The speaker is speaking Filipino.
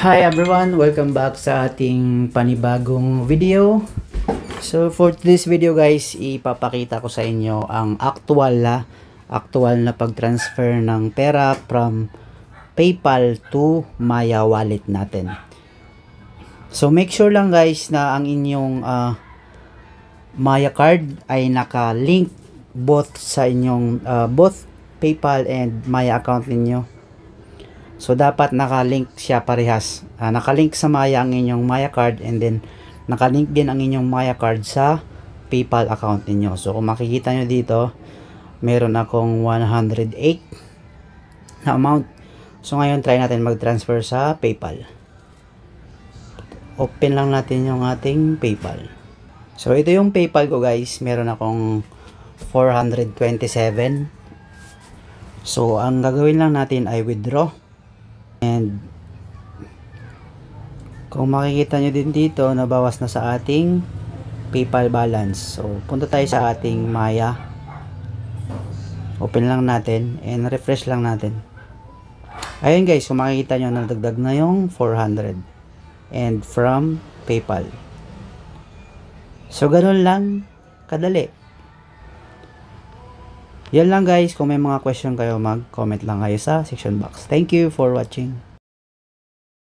Hi everyone! Welcome back sa ating panibagong video. So for this video guys, ipapakita ko sa inyo ang actual na pag-transfer ng pera from PayPal to Maya wallet natin. So make sure lang guys na ang inyong Maya card ay naka-link both sa inyong both PayPal and Maya account ninyo. So dapat naka-link siya parehas. Naka-link sa Maya ang inyong Maya card, and then naka-link din ang inyong Maya card sa PayPal account niyo. So kung makikita nyo dito, meron akong 108 na amount. So ngayon try natin mag-transfer sa PayPal. Open lang natin yung ating PayPal. So ito yung PayPal ko guys. Meron akong 427. So ang gagawin lang natin ay withdraw. And kung makikita nyo din dito, nabawas na sa ating PayPal balance. So punta tayo sa ating Maya. Open lang natin and refresh lang natin. Ayun guys, kung makikita nyo, nadagdag na yung 400 and from PayPal. So ganun lang kadali. Yan lang guys. Kung may mga question kayo, mag-comment lang kayo sa section box. Thank you for watching.